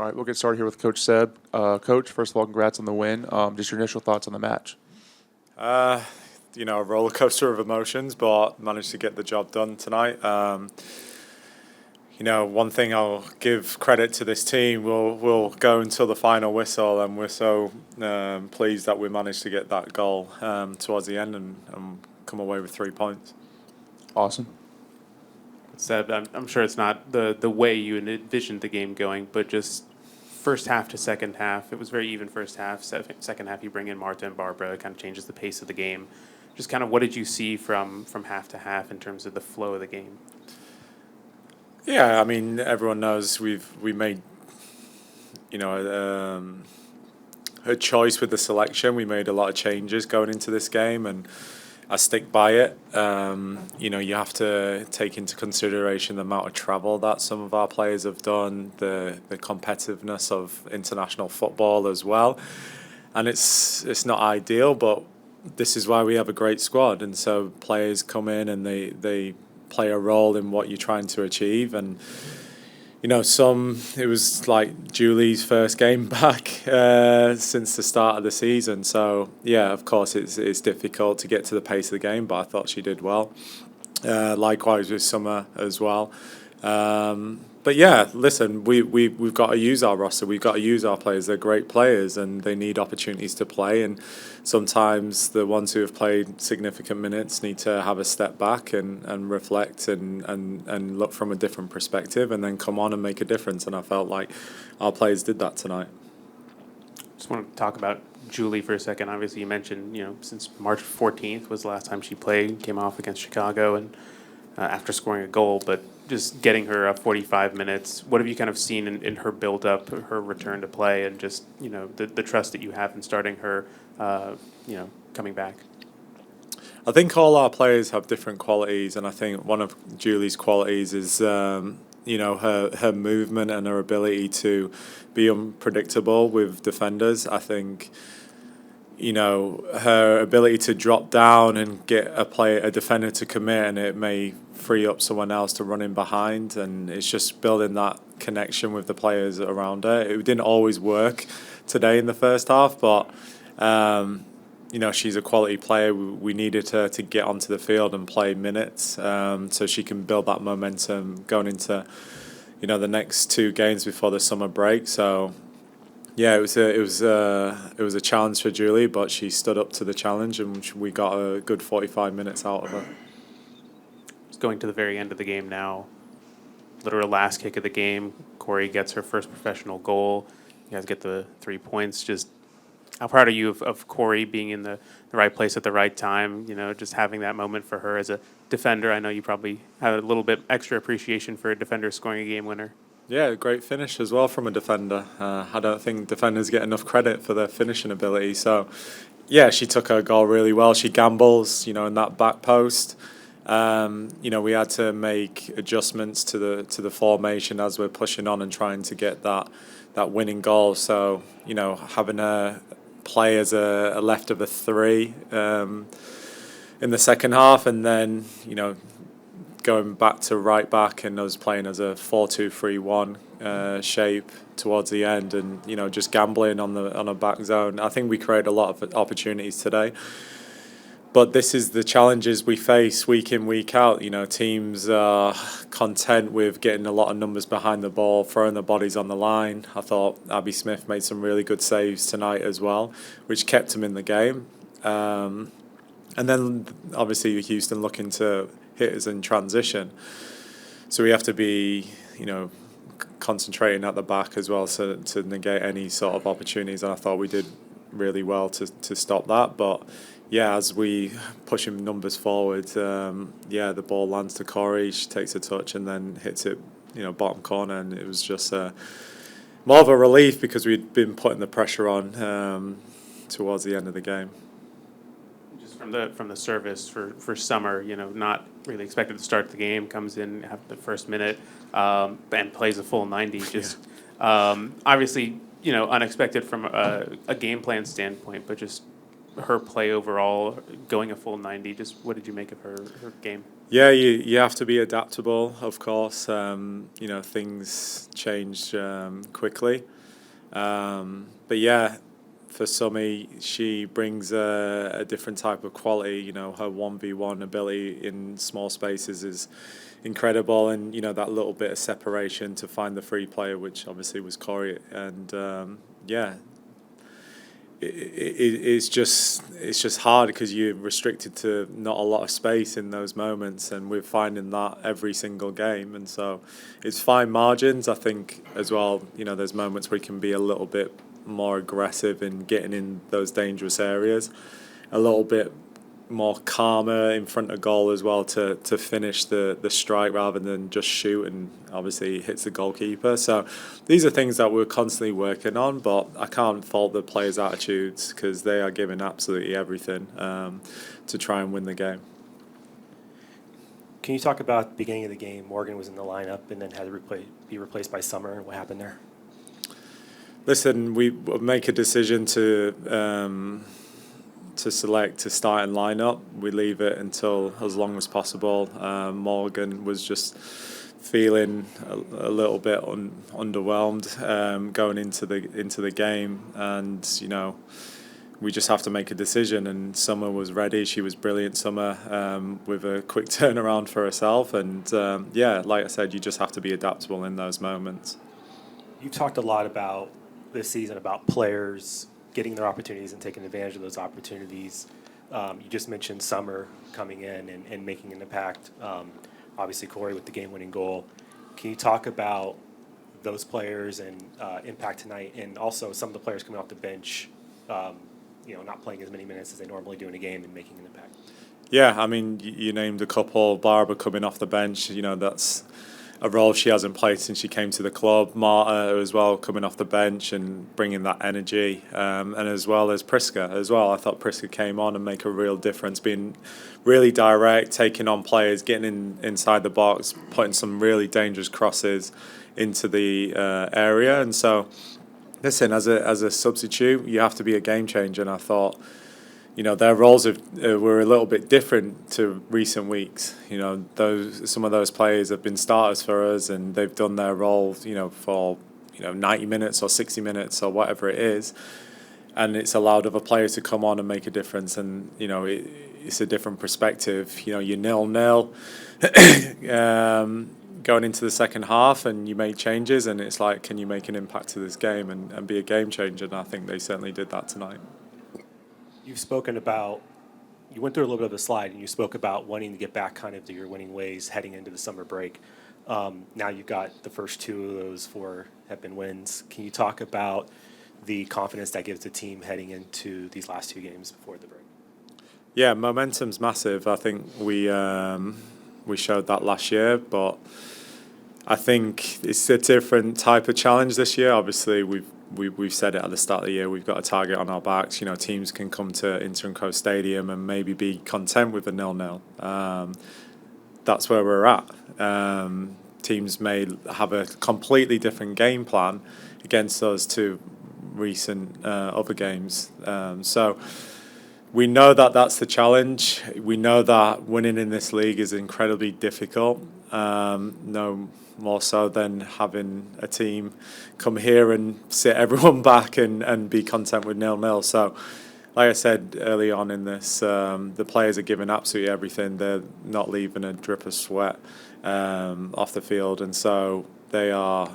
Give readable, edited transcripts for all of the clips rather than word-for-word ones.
All right, we'll get started here with Coach Seb. Coach, first of all, congrats on the win. Just your initial thoughts on the match. A roller coaster of emotions, but managed to get the job done tonight. One thing I'll give credit to this team. We'll go until the final whistle, and we're so pleased that we managed to get that goal towards the end and come away with 3 points. Awesome. Seb, I'm sure it's not the way you envisioned the game going, but just first half to second half, it was very even first half. Second half, you bring in Marta and Barbara, it kind of changes the pace of the game. Just kind of what did you see from half to half in terms of the flow of the game? Yeah, I mean, everyone knows we made, a choice with the selection. We made a lot of changes going into this game, and I stick by it. You have to take into consideration the amount of travel that some of our players have done, the competitiveness of international football as well, and it's not ideal, but this is why we have a great squad, and so players come in and they play a role in what you're trying to achieve. And it was like Julie's first game back since the start of the season, so yeah, of course it's difficult to get to the pace of the game, but I thought she did well. Likewise with Summer as well. But yeah, listen, we've got to use our roster. We've got to use our players. They're great players, and they need opportunities to play. And sometimes the ones who have played significant minutes need to have a step back and reflect and look from a different perspective, and then come on and make a difference. And I felt like our players did that tonight. Just want to talk about Julie for a second. Obviously, you mentioned, since March 14th was the last time she played, came off against Chicago, and after scoring a goal, but just getting her 45 minutes, what have you kind of seen in her build-up, her return to play, and just, the trust that you have in starting her, coming back? I think all our players have different qualities, and I think one of Julie's qualities is, her movement and her ability to be unpredictable with defenders. I think, her ability to drop down and get a defender to commit, and it may free up someone else to run in behind, and it's just building that connection with the players around her. It didn't always work today in the first half, but she's a quality player. We needed her to get onto the field and play minutes, so she can build that momentum going into the next 2 games before the summer break. So yeah, it was a challenge for Julie, but she stood up to the challenge, and we got a good 45 minutes out of her. It's going to the very end of the game now. Literal last kick of the game. Corey gets her first professional goal. You guys get the 3 points. Just how proud are you of Corey being in the right place at the right time? Just having that moment for her as a defender. I know you probably had a little bit extra appreciation for a defender scoring a game winner. Yeah, great finish as well from a defender. I don't think defenders get enough credit for their finishing ability. So, yeah, she took her goal really well. She gambles, in that back post. We had to make adjustments to the formation as we're pushing on and trying to get that winning goal. So, having her play as a left of a 3 in the second half, and then, going back to right back and us playing as a 4-2-3-1 shape towards the end, and just gambling on a back zone. I think we created a lot of opportunities today, but this is the challenges we face week in, week out. Teams are content with getting a lot of numbers behind the ball, throwing the bodies on the line. I thought Abby Smith made some really good saves tonight as well, which kept him in the game. And then obviously Houston looking to hit us in transition, so we have to be concentrating at the back as well, so to negate any sort of opportunities, and I thought we did really well to stop that. But yeah, as we push him numbers forward, the ball lands to Corey, she takes a touch and then hits it bottom corner, and it was just more of a relief because we'd been putting the pressure on towards the end of the game. From the service for Summer, not really expected to start the game, comes in after the first minute, and plays a full 90. Just obviously, unexpected from a game plan standpoint, but just her play overall, going a full 90. Just what did you make of her game? Yeah, you have to be adaptable, of course. Things change quickly. But yeah, for Sumi, she brings a different type of quality. Her 1v1 ability in small spaces is incredible, and that little bit of separation to find the free player, which obviously was Corey. And yeah, it's just hard because you're restricted to not a lot of space in those moments, and we're finding that every single game. And so it's fine margins, I think, as well. There's moments where you can be a little bit more aggressive in getting in those dangerous areas, a little bit more calmer in front of goal as well to finish the strike rather than just shoot, and obviously it hits the goalkeeper. So these are things that we're constantly working on, but I can't fault the players' attitudes because they are giving absolutely everything to try and win the game. Can you talk about the beginning of the game? Morgan was in the lineup and then had to be replaced by Summer, and what happened there? Listen, we make a decision to select to start and line up. We leave it until as long as possible. Morgan was just feeling a little bit underwhelmed going into the game, and we just have to make a decision. And Summer was ready. She was brilliant, Summer, with a quick turnaround for herself. And yeah, like I said, you just have to be adaptable in those moments. You've talked a lot about this season about players getting their opportunities and taking advantage of those opportunities. You just mentioned Summer coming in and making an impact. Obviously, Corey with the game-winning goal. Can you talk about those players and impact tonight, and also some of the players coming off the bench, not playing as many minutes as they normally do in a game and making an impact? Yeah, I mean, you named a couple. Barbara coming off the bench, that's a role she hasn't played since she came to the club. Marta as well, coming off the bench and bringing that energy, and as well as Priska as well. I thought Priska came on and make a real difference, being really direct, taking on players, getting inside the box, putting some really dangerous crosses into the area. And so, listen, as a substitute, you have to be a game changer. And I thought, their roles were a little bit different to recent weeks. Some of those players have been starters for us, and they've done their role, for 90 minutes or 60 minutes or whatever it is, and it's allowed other players to come on and make a difference. And it's a different perspective. You're 0-0 going into the second half, and you make changes, and it's like, can you make an impact to this game and be a game changer? And I think they certainly did that tonight. You've spoken about, you went through a little bit of a slide, and you spoke about wanting to get back kind of to your winning ways heading into the summer break. Now you've got the first two of those four have been wins. Can you talk about the confidence that gives the team heading into these last two games before the break? Yeah, momentum's massive. I think we showed that last year, but I think it's a different type of challenge this year. Obviously, we've said it at the start of the year. We've got a target on our backs. Teams can come to Inter & Co Stadium and maybe be content with a 0-0. That's where we're at. Teams may have a completely different game plan against us to recent other games. So we know that that's the challenge. We know that winning in this league is incredibly difficult. No more so than having a team come here and sit everyone back and be content with 0-0. So, like I said early on in this, the players are giving absolutely everything. They're not leaving a drip of sweat off the field, and so they are,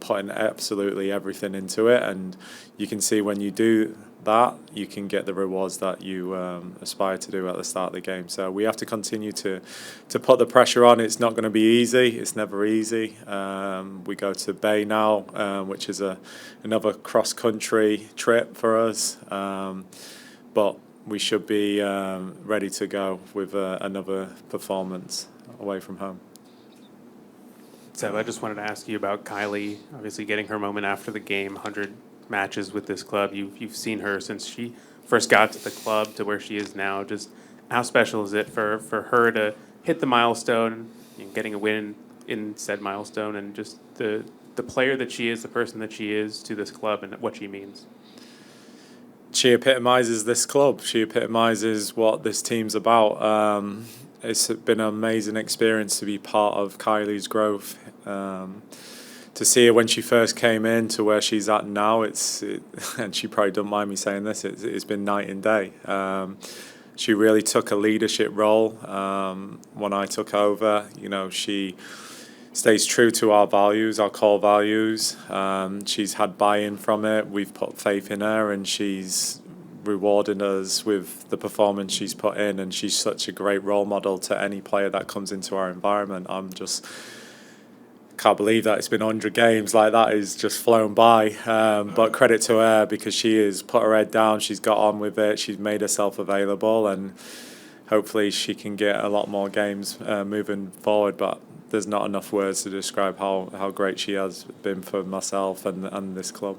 putting absolutely everything into it. And you can see when you do that, you can get the rewards that you aspire to do at the start of the game. So we have to continue to put the pressure on. It's not going to be easy. It's never easy. We go to Bay now, which is another cross-country trip for us. But we should be ready to go with another performance away from home. Seb, I just wanted to ask you about Kylie, obviously getting her moment after the game, 100 matches with this club. You've seen her since she first got to the club to where she is now. Just how special is it for her to hit the milestone, getting a win in said milestone, and just the player that she is, the person that she is to this club and what she means? She epitomizes this club. She epitomizes what this team's about. it's been an amazing experience to be part of Kylie's growth. To see her when she first came in to where she's at now, and she probably don't mind me saying this, it's been night and day. She really took a leadership role when I took over. You know, she stays true to our values, our core values. She's had buy-in from it. We've put faith in her, and she's rewarding us with the performance she's put in. And she's such a great role model to any player that comes into our environment. I'm just can't believe that it's been 100 games. Like, that is just flown by. But credit to her, because she has put her head down. She's got on with it. She's made herself available, and hopefully she can get a lot more games moving forward. But there's not enough words to describe how great she has been for myself and this club.